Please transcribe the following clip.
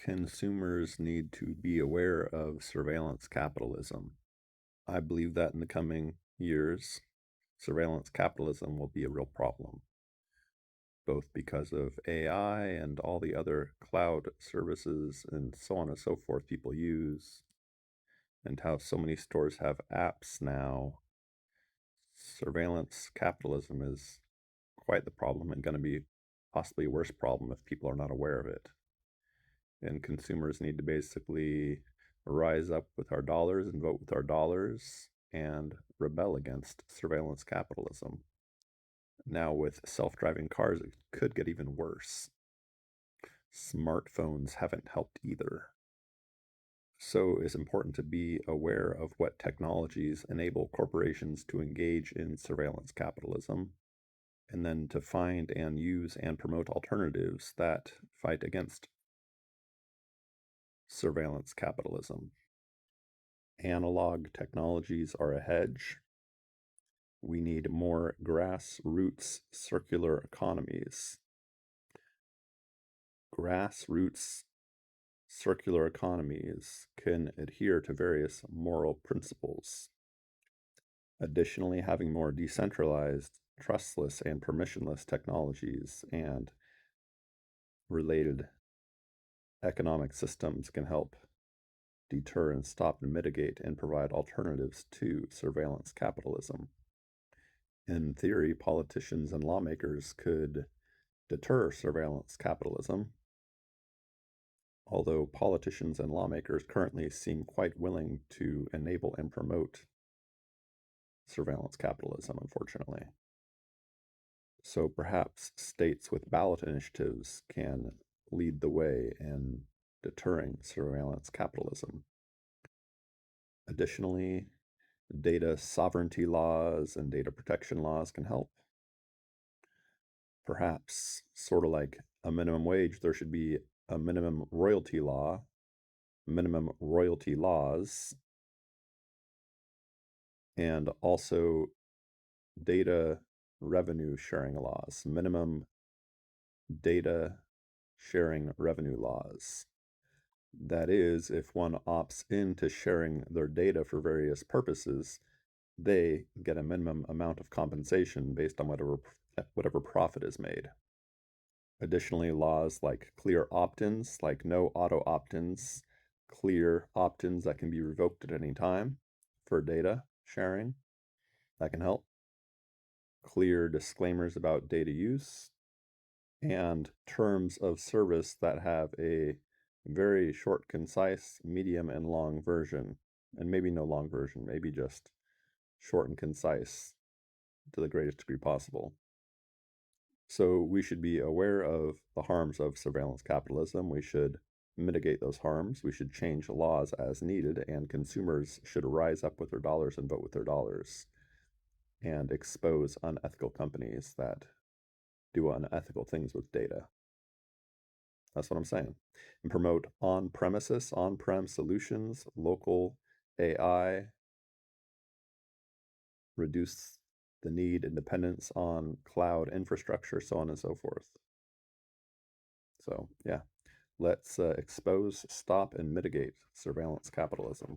Consumers need to be aware of surveillance capitalism. I believe that in the coming years, surveillance capitalism will be a real problem, both because of AI and all the other cloud services and so on and so forth people use, and how so many stores have apps now. Surveillance capitalism is quite the problem and going to be possibly a worse problem if people are not aware of it. And consumers need to basically rise up with our dollars and vote with our dollars and rebel against surveillance capitalism. Now, with self-driving cars, it could get even worse. Smartphones haven't helped either. So it's important to be aware of what technologies enable corporations to engage in surveillance capitalism, and then to find and use and promote alternatives that fight against surveillance capitalism. Analog technologies are a hedge. We need more grassroots circular economies. Grassroots circular economies can adhere to various moral principles. Additionally, having more decentralized, trustless, and permissionless technologies and related economic systems can help deter and stop and mitigate and provide alternatives to surveillance capitalism. In theory, politicians and lawmakers could deter surveillance capitalism, although politicians and lawmakers currently seem quite willing to enable and promote surveillance capitalism, unfortunately. So perhaps states with ballot initiatives can lead the way in deterring surveillance capitalism. Additionally, data sovereignty laws and data protection laws can help. Perhaps, sort of like a minimum wage, there should be a minimum royalty law, minimum royalty laws, and also data revenue sharing laws, minimum data sharing revenue laws. That is, if one opts into sharing their data for various purposes, they get a minimum amount of compensation based on whatever profit is made. Additionally, laws like clear opt-ins, like no auto opt-ins, clear opt-ins that can be revoked at any time for data sharing, that can help. Clear disclaimers about data use, and terms of service that have a very short, concise, medium, and long version, and maybe no long version, maybe just short and concise to the greatest degree possible. So we should be aware of the harms of surveillance capitalism. We should mitigate those harms. We should change laws as needed, and consumers should rise up with their dollars and vote with their dollars and expose unethical companies that do unethical things with data. That's what I'm saying. And promote on-premises, on-prem solutions, local AI, reduce the need and dependence on cloud infrastructure, so on and so forth. So, yeah, let's expose, stop, and mitigate surveillance capitalism.